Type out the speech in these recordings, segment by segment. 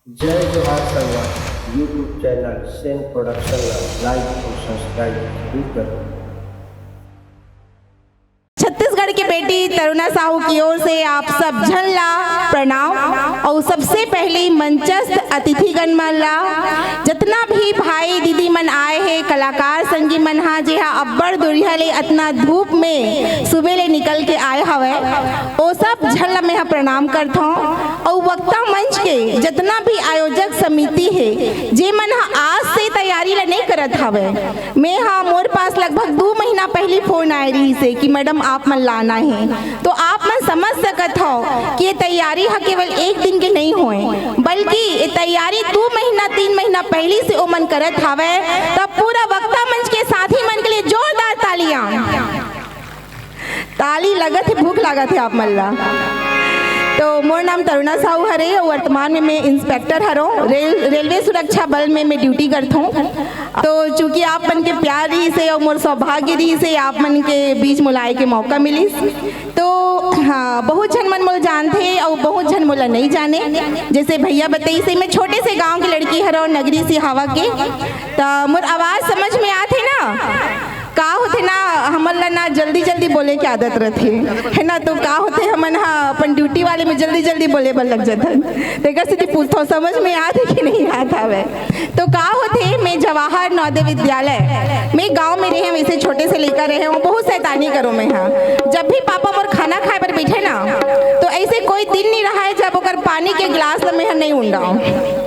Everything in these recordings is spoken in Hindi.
जय जोहार Sangwan YouTube channel Sen production like और सब्सक्राइब जरूर करें। छत्तीसगढ़ की बेटी तरुणा साहू की ओर से आप सब झन ला प्रणाम। और सबसे पहले मंचस्थ अतिथिगण मन ला जितना भी भाई दीदी मन आए हैं, कलाकार संगी मन हा जे हा अब्बड़ दुरिया ले इतना धूप में सुबह ले निकल के आए हवे, वो सब झन ला मैं प्रणाम करता हूँ। और वक्ता मंच के जितना भी आयोजक समिति है जे मन हा आज से तैयारी ला नहीं करत हवे, मैं हा मोर पास लगभग 2 महीना पहले फोन आए रही से कि मैडम आप मन लाना है, तो आप मन समझ सकत हो कि ये तैयारी हा केवल एक दिन के नहीं होए, बल्कि ये तैयारी 2 महीना 3 महीना पहले से ओ मन करत हवे। तब पूरा वक्ता मंच के साथी मन के लिए जोरदार तालियां। ताली लगत है, भूख लागत है आप मन ला। तो मोर नाम तरुणा साहू हरे और वर्तमान में मैं इंस्पेक्टर हरो रेलवे सुरक्षा बल में मैं ड्यूटी करता हूँ। तो चूंकि आप मन के प्यार रही से और मोर सौभाग्य रही से आप मन के बीच मुलाए के मौका मिली, तो हाँ बहुत जन मन मोल जानते और बहुत जन मोला नहीं जाने। जैसे भैया बताई से मैं छोटे से गांव की लड़की हरो नगरी से हवा के, तो मोर आवाज़ समझ में आते ना का होते ना हमन ला ना जल्दी जल्दी बोले की आदत रहती है ना, तो का होते हमन हा अपन ड्यूटी वाले में जल्दी जल्दी बोले बर लग जाता। तेकर से पूछता समझ में आते कि नहीं आता है। तो का होते मैं जवाहर नवोदय विद्यालय में गांव में रहे, वैसे छोटे से लेकर रहे हूँ, बहुत शैतानी करो मैं हाँ। जब भी पापा मोर खाना खाए पर बैठे ना, तो ऐसे कोई दिन नहीं रहा है जब ओकर पानी के गिलास ला मैं नहीं उंडाऊँ।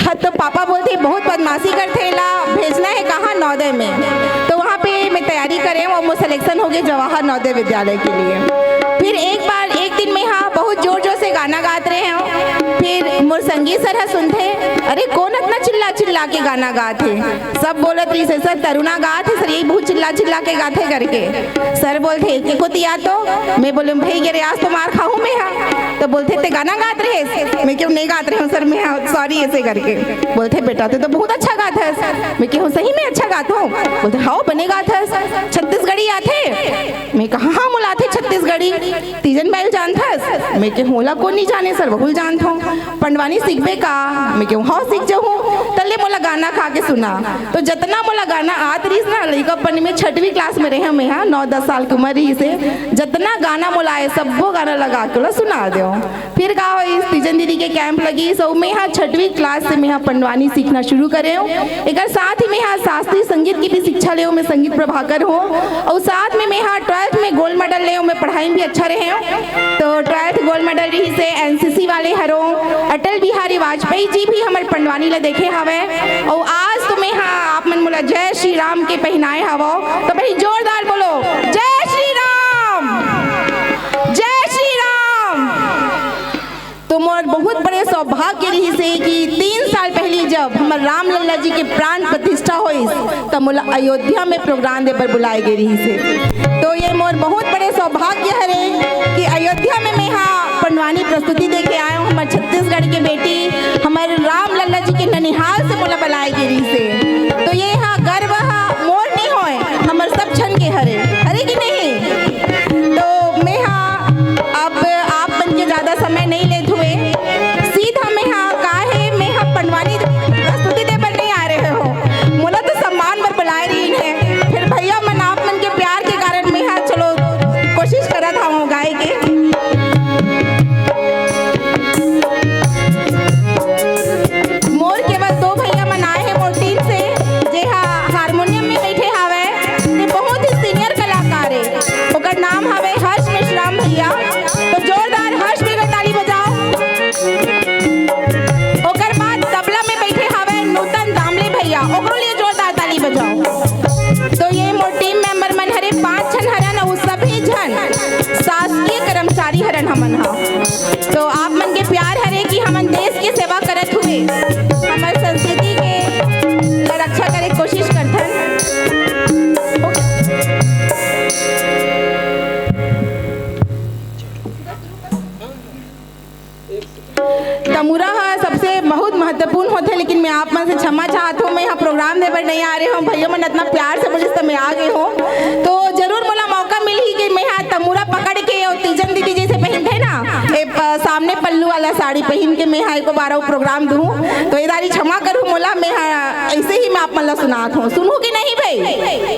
हाँ तो पापा बोलते बहुत बदमाशी करते ला, भेजना है कहाँ नवोदय में, तो वहाँ पे मैं तैयारी करे और वो सिलेक्शन हो गई जवाहर नवोदय विद्यालय के लिए। फिर एक दिन में हाँ बहुत जोर जोर से गाना गाते रहे हैं। फिर मोर संगीत सर सुनते, अरे कौन इतना चिल्ला चिल्ला के गाना गाते, सब बोलत रही से सर तरुणा गाते सर यही बहुत चिल्ला चिल्ला के गाते करके। सर बोलते देखो तिया, तो मैं बोले भाई गिरे आज तो मार खाऊं मैं हाँ, तो बोलते ते गाना गाते रहे, मैं क्यों नहीं गाते रहे हूँ सर मैं सॉरी ऐसे करके। बोलते बेटा तो बहुत अच्छा गाता है सर, मैं क्यों सही में अच्छा गाता हूँ। बोलते हाँ बने गाता है सर, छत्तीसगढ़ी आते, मैं कहा हाँ मोला आते छत्तीसगढ़ी, तीजन बैल जानता है, मैं क्यों होला को नहीं जाने सर बहुल जानता हूँ। पंडवानी सीखबे का, मैं क्यों हाँ सीख जाऊँ, तले मोला गाना खा के सुना। तो जितना मोला गाना आत रही ना लड़कापन में 6वीं क्लास में रहे मैं हाँ 9-10 साल की उम्र रही से, जितना गाना मोला आए सबो गाना लगा के सुना दो। फिर का हो तीजन दीदी के कैंप लगी, सो मैं हाँ 6वीं क्लास से मैं हाँ पंडवानी सीखना शुरू करे हूँ। एक साथ ही मैं हाँ शास्त्रीय संगीत की भी शिक्षा ले हूँ, मैं संगीत प्रभाकर हूँ। और साथ में मैं हाँ 12th में गोल्ड मेडल ले हूँ, मैं पढ़ाई में भी अच्छा रहे हूँ। तो 12th गोल्ड मेडल रही से NCC वाले हरो, अटल बिहारी वाजपेयी जी भी हमारे पंडवानी ला देखे हवे। और आज तो मैं हाँ आप मन मोला जय श्री राम के पहनाए हवो, तो भाई जोरदार बोलो जय श्री राम, जय श्री राम। तो मोर बहुत बड़े सौभाग्य रही से कि 3 साल पहले जब हमारे राम लल्ला जी के प्राण प्रतिष्ठा हुई, तब मोला अयोध्या में प्रोग्राम दे पर बुलाए गए रही से। तो ये मोर बहुत बड़े सौभाग्य है कि अयोध्या में मैं हाँ पंडवानी प्रस्तुति दे के आया हूँ। हमारे छत्तीसगढ़ के बेटी हमारे राम लल्ला जी के ननिहाल से मोला बुलाए गए रही से। तो ये हाँ गर्व मोर नहीं होए, हमारे सब छन के हरे हरे की नहीं। तो मैं हाँ अब आप बन के ज़्यादा समय नहीं लेते हुए सीधा मैं हाँ कहा है मैं हाँ पंडवानी प्रस्तुति दे पर नहीं आ रहे हो, मोला तो सम्मान पर बुलाए रही है। फिर भैया मन आप मन के प्यार के कारण मैं हाँ चलो कोशिश करा था वो गाय के। मोर केवल 2 भैया मन आए हैं मोर टीम से, जे हाँ हारमोनियम में बैठे हवे, ते बहुत ही सीनियर कलाकार है, ओकर नाम हवे हर्ष मिश्राम भैया। तो जोरदार हर्ष भी ताली बजाओ। ओकर बाद तबला में बैठे हवे नूतन दामले भैया, ओकरो लिए जोरदार ताली बजाओ। तो ये मोर टीम मेंबर मन हरे 5 जन हरन और सभी जन शासकीय कर्मचारी हरन हमन हा। तो आप मन के प्यार हरे कि हमन देश की सेवा करत हुए हमारे संस्कृति के रक्षा करे कोशिश करथन। तमुरा सबसे बहुत महत्वपूर्ण होते, लेकिन मैं आप मन से क्षमा चाहता हूँ, मैं यहाँ प्रोग्राम दे पर नहीं आ रही हूँ। भैया मन इतना प्यार से मुझे मैं आ गई हूँ, तो जरूर मोला मौका मिली कि मैं यहाँ तमुरा पकड़ के और तीजन दीदी जैसे पहनते ना सामने पल्लू वाला साड़ी पहन के मैं हाँ को 12 प्रोग्राम दूँ तो इधारी क्षमा करूँ मोला मैं हाँ ऐसे ही मैं आप मतलब सुनात हूँ। सुनूँ कि नहीं भाई?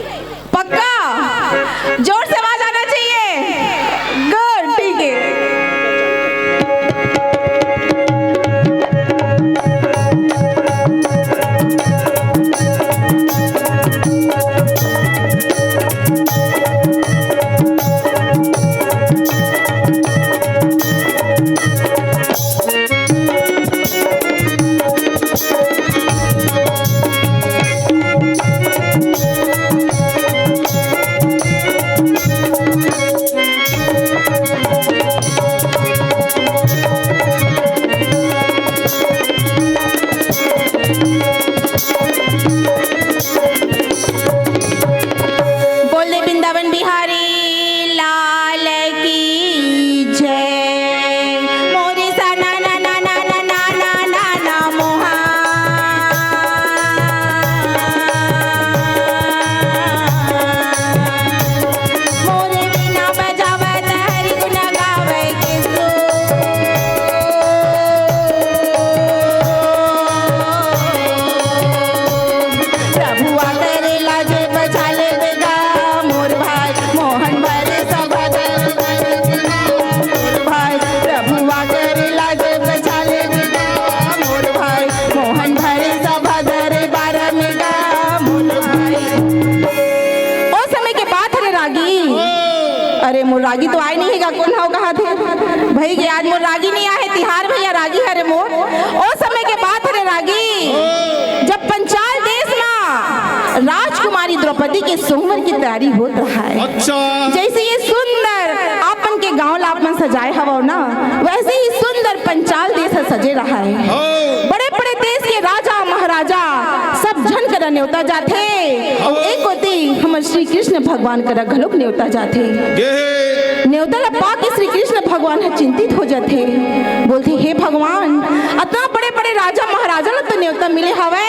पक्का जोर से आवाज आना चाहिए। गुड, ठीक है। अरे मोर रागी तो आए नहीं है कौन हो कहा थे भाई के आज मोर रागी नहीं आए तिहार भैया रागी हरे मोर ओ समय के बात है रागी जब पंचाल देश में राजकुमारी द्रौपदी के सोमवार की तैयारी होत रहा है। अच्छा जैसे ये सुंदर आपन के गांव लापन सजाए हवा ना वैसे ही सुंदर पंचाल देश सजे रहा है। बड़े बड़े देश के राजा महाराजा सब झन कर न्योता जाते और एक होती हमर श्री कृष्ण भगवान कर घलोक न्योता जाते न्योता ला पाके श्री कृष्ण भगवान है चिंतित हो जाते बोलते हे भगवान इतना बड़े बड़े राजा महाराजा ला तो न्योता मिले हवे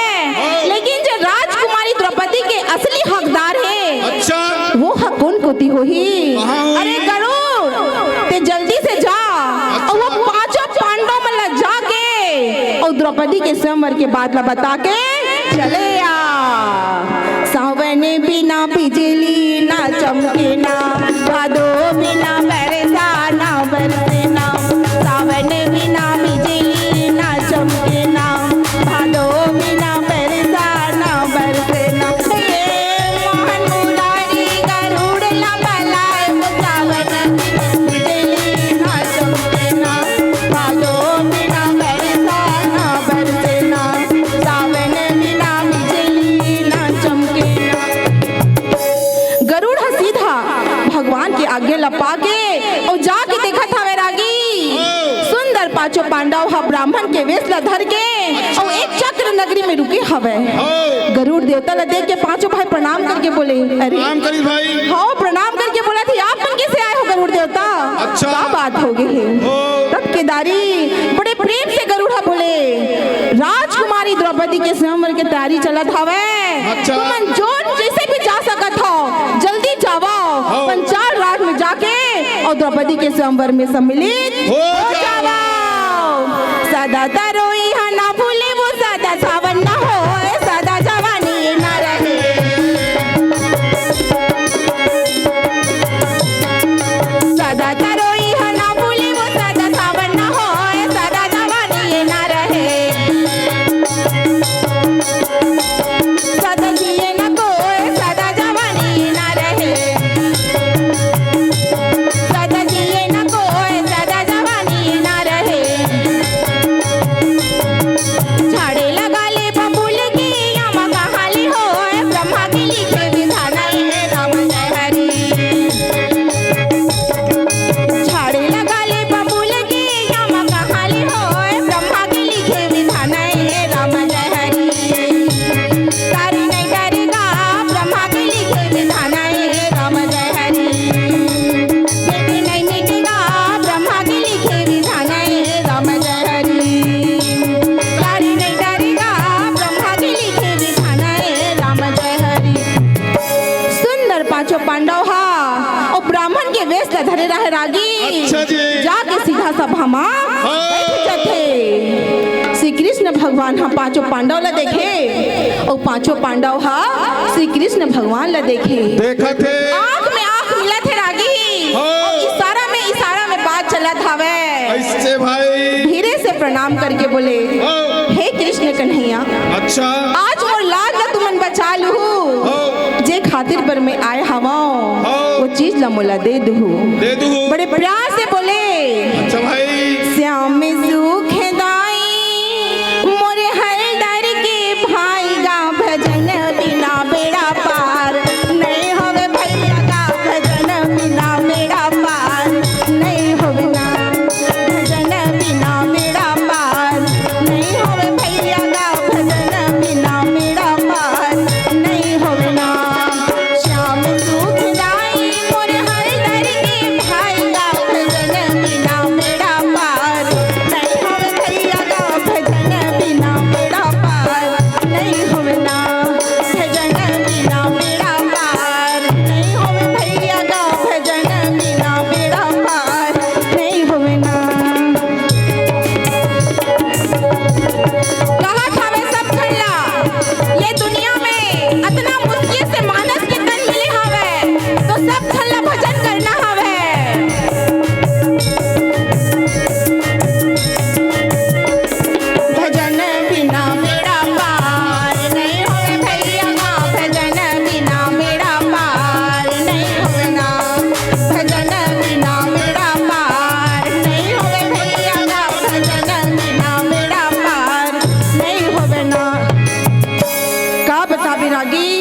लेकिन जो राजकुमारी द्रौपदी के असली हकदार है अच्छा वो हक कौन कोती होही? अरे गरुड़ ते जल्दी से जा और वो पांचों पांडव मन ला जाके और द्रौपदी के स्वयंवर के बाद ला बता के चले आ। सावन बिना बिजली ना चमके ना भादो बिना बरसा ना बरसे ना सावन बिना बिजली ना चमके ना भादो बिना बरसा ना बरसे ना ये मोहन मुरारी गरुड़ लंबलाए सावन बिजली ना चमके ना भादो बिना बरसा ना बरसे ना सावन बिना बिजली ना चमके ना। गरुड़ सीधा भगवान के आगे लपा के और जाके देखा था वैरागी सुंदर पांचों पांडव हा ब्राह्मण के वेश ला धर के और एक चक्र नगरी में रुके हवे। गरुड़ देवता ला देख के पांचों भाई प्रणाम करके बोले अरे प्रणाम करी भाई हाँ प्रणाम करके बोला थी आप मन कैसे आए हो गरुड़ देवता? अच्छा क्या बात हो गई है? तब केदारी बड़े प्रेम से गरुड़ बोले राजकुमारी द्रौपदी के स्वयंवर के तैयारी चलत हवे। अच्छा तुमन जोन जैसे भी जा सकत हो जल्दी जाओ पंचाल राज में जाके और द्रौपदी के स्वयंवर में सम्मिलित हो जाओ। सदा तरोई ना भूले वो सदा सावन ना हो सदा जवानी ना रहे सदा तरोई ना भूले वो सदा सावन ना हो सदा जवानी ना रहे सदा जिए ना कोई सदा जवानी ना रहे सदा जिए ना कोई सदा जवानी ना रहे। झाड़े लगा ले बबूल की यामा कहाली हो ब्रह्मा की लिखे विधान है राम जय हरि झाड़े लगा ले बबूल की यामा कहाली हो ब्रह्मा की लिखे विधान है राम जय हरि तारी नहीं करेगा ब्रह्मा की लिखे विधान है राम जय हरि बेटी नहीं मिटेगा ब्रह्मा की लिखे विधान है राम जय हरि तारी नहीं डरेगा ब्रह्मा की लिखे विधान है राम जय हरि। सुंदर पांचों पांडव हा और ब्राह्मण के वेश ला धरे रहे रागी अच्छा जी। जाके सीधा हा सभा मा बैठ जाथे। श्री कृष्ण भगवान हा पांचों पांडव ला देखे और पांचों पांडव हा श्री कृष्ण भगवान ला देखे। देखा थे आंख में आंख मिला थे रागी और इशारा में बात चलत हवे। ऐसे भाई धीरे से प्रणाम करके बोले, हे कृष्ण कन्हैया, अच्छा आज मोर लाज ला तुमन बचा लूँ। जे खातिर पर मैं आए हवा वो चीज ला मोला दे दू। बड़े प्यार से बोले, अच्छा भाई श्याम सुख दाई मोरे हर दर के भाई गा भजन बिना बेड़ा पार नहीं होवे भैया गा भजन बिना बेड़ा पार नहीं होवे ना भजन बिना बेड़ा पार नहीं होवे भैया गा भजन बिना बेड़ा पार नहीं होवे ना। श्याम सुख दाई मोरे हर दर के भाई गा भजन बिना बेड़ा पार नहीं होवे भैया गा भजन बिना बेड़ा पार नहीं होवे ना भजन बिना बेड़ा पार नहीं होवे भैया गा भजन बिना बेड़ा पार नहीं होवे ना। कहा था वे सब खल्ला ये दुनिया में अतना मुश्किल से मानस के तन मिले हवे तो सब खल्ला भजन करना हवे। भजन बिना बेड़ा पार नहीं होवे भैया गा भजन बिना बेड़ा पार नहीं होवे ना भजन बिना बेड़ा पार नहीं होवे भैया गा भजन बिना बेड़ा पार नहीं होवे ना। का बता बिरागी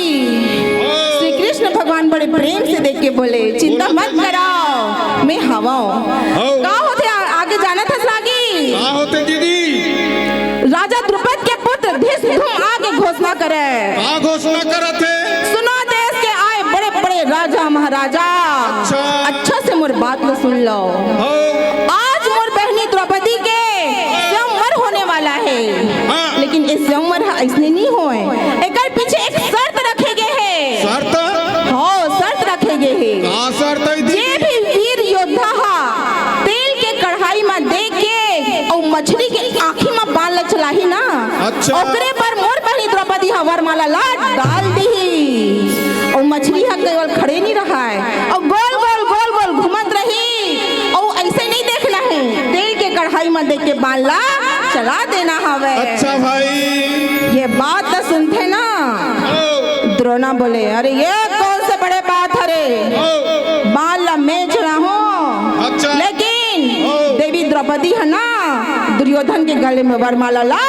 श्री कृष्ण भगवान बड़े प्रेम से देख के बोले, चिंता मत कराओ मैं हवा हूँ। का होते आगे जाना था सागी कहाँ होते दीदी? राजा द्रुपद के पुत्र धृष्टद्युम्न आगे घोषणा करे। कहाँ घोषणा करा थे? सुनो देश के आए बड़े बड़े राजा महाराजा, अच्छा से मोर बात को सुन लो। आज मोर बहनी द्रौपदी के स्वयंवर होने वाला है, लेकिन इस स्वयंवर ऐसने नहीं होए, एकर पीछे एक शर्त रखे गए है। शर्त? हाँ शर्त रखे गए है। कहाँ शर्त है दीदी? जे भी वीर योद्धा हा तेल के कढ़ाई में दे के और मछली के आँखी में बाल ल चलाही ना, अच्छा। ओकरे पर मोर बहनी द्रौपदी हा वरमाला ला डाल दी और मछली हा केवल खड़े नहीं रहा है और गोल गोल गोल गोल घूमत रही और ऐसे नहीं देखना है, तेल के कढ़ाई में दे के बाल ला चला देना हवे। अच्छा भाई ये बात तो सुनते ना द्रोणा बोले, अरे ये कौन से बड़े बात हरे बाल ला मैं चढ़ा हूँ। अच्छा। लेकिन देवी द्रौपदी है ना दुर्योधन के गले में वरमाला ला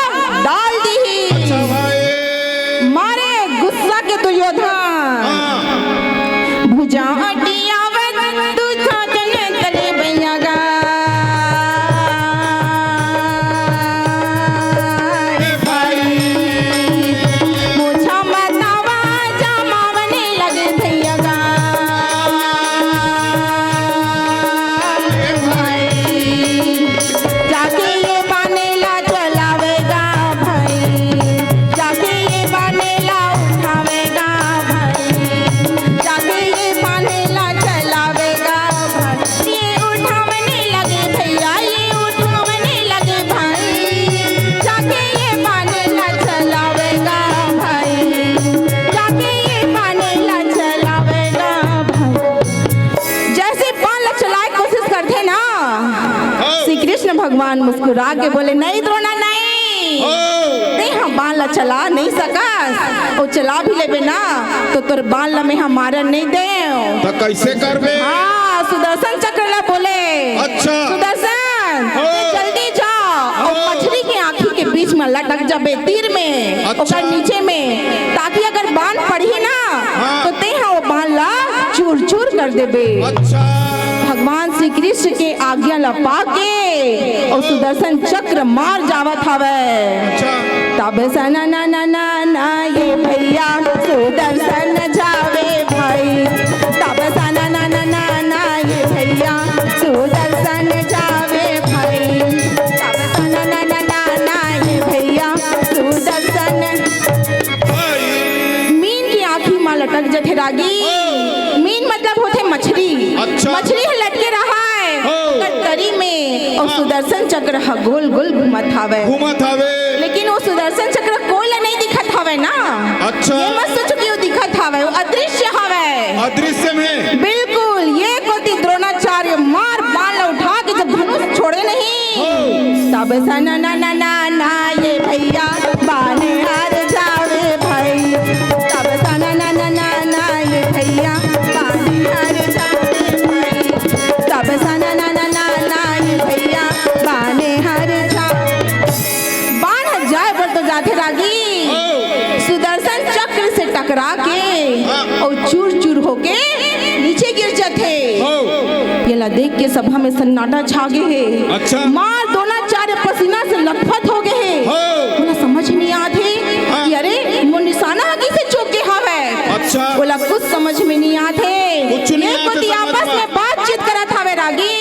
डाल दी। अच्छा भाई मारे गुस्सा के दुर्योधन भुजा अटियावत तुझा जन तले भैया गा भाई मुझा बतावा जमावने लगे भैया गा भाई जाके ये बानेला चलावेगा भाई जाके ये बानेला उठावेगा भाई जाके ये बानेला चलावेगा भाई ये उठावने लगे भैया ये उठावने लगे भाई जाके ये बानेला चलावेगा भाई जाके ये बानेला चलावेगा भाई। जैसे बाण चलाए कोशिश करते ना श्री कृष्ण भगवान मुस्कुरा के बोले, नहीं द्रोणा नहीं हम बाण ला चला नहीं सकस और चला भी लेबे ना तो तोर बाण ला में हम मारन नहीं दे। तो कैसे करबे? हाँ सुदर्शन चक्र ला बोले, अच्छा। सुदर्शन जल्दी जाओ और मछली की आँखी के बीच में लटक जाबे तीर में अच्छा। ओकर नीचे में, ताकि अगर बाण पड़ी ना तो ते वो बाण ला चूर चूर कर देबे। अच्छा भगवान श्री कृष्ण के आज्ञा ला पाके और सुदर्शन चक्र मार जावत हवे। अच्छा तब सना ना ना ना ना ये भैया सुदर्शन जावे भाई तब सना ना ना ना ना ये भैया सुदर्शन जावे भाई तब सना ना ना ना ना ये भैया सुदर्शन। मीन की आँखी में लटक जथे रागी, मीन मतलब होते मछली। अच्छा। मछली लटके रहा है कटरी में और सुदर्शन चक्र ह गोल गोल घुमत हवे, घूमत हवे। लेकिन वो सुदर्शन चक्र कोई ला नहीं दिखत हवे ना। अच्छा। ये मत सोचो कि वो दिखत हवे, वो अदृश्य हवे। अदृश्य में बिल्कुल ये कोति द्रोणाचार्य मार बाण उठा के जब धनुष छोड़े नहीं, तब सना ना ना ना ना ये भैया बाने हार जावे भाई, तब सना ना ना ना ना ये भैया बाने हार जावे भाई, तब सना ना ना ना ना ये भैया बाने हार जावे। बाण जाए पर तो जाते रागी, सुदर्शन चक्र से टकरा के और चूर चूर होके नीचे गिर जाते। ये ला देख के सभा में सन्नाटा छा गए है। अच्छा। मार द्रोणाचार्य पसीना से लथपथ हो गए है। बोला समझ नहीं आते कि अरे वो निशाना किसे चौक के हवे। अच्छा। बोला कुछ समझ में नहीं आते, कुछ नहीं ये आते कोती समझ आपस में। में बातचीत करत हवे रागी।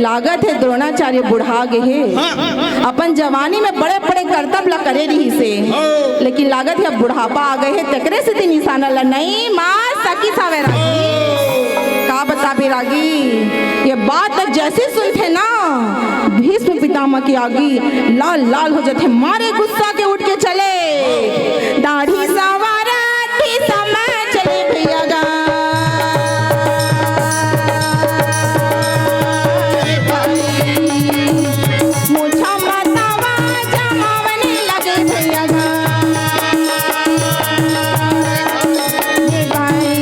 लागत है द्रोणाचार्य बुढ़ा गए है, अपन जवानी में बड़े बड़े कर्तव्य ला करे रही से, लेकिन लागत है बुढ़ापा आ गए है, तकरे से निशाना ला नहीं मार सकी सावे रागी। का बता बे रागी, ये बात तक जैसे सुनते ना भीष्म पितामह की आगी लाल लाल हो जाते, मारे गुस्सा के उठ के चले, दाढ़ी सवारा थी समय चले भैया गा। मुझा मातावा जमावने लगे भैया गा। ये भाई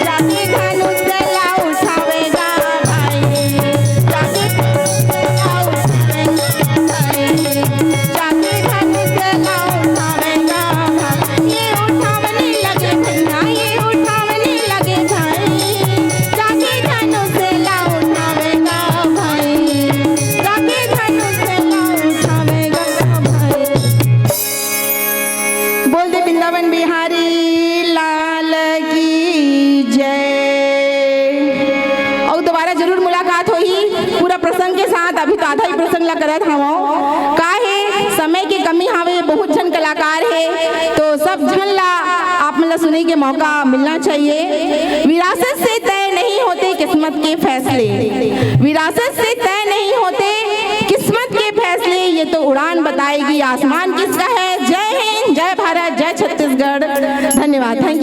जाके धनुष ला उठावेगा भाई, जाके धनुष ला उठावेगा भाई, जाके धनुष ला उठावेगा भाई। ये उठावने लगे भैया, ये उठावने लगे भाई, जाके धनुष ला उठावेगा भाई, जाके धनुष ला उठावेगा भाई। बोल दे वृंदावन बिहारी लाल की जय। और दोबारा जरूर मुलाकात होई पूरा प्रसंग के साथ। अभी तो आधा ही प्रसंग ला करत हवो, का है समय की कमी हावे, बहुत जन कलाकार है, तो सब जन ला आप मतलब सुने के मौका मिलना चाहिए। विरासत से तय नहीं होते किस्मत के फैसले, विरासत से तय नहीं होते किस्मत के फैसले, ये तो उड़ान बताएगी आसमान किसका है। जय हिंद, जय भारत, जय छत्तीसगढ़। धन्यवाद, थैंक यू।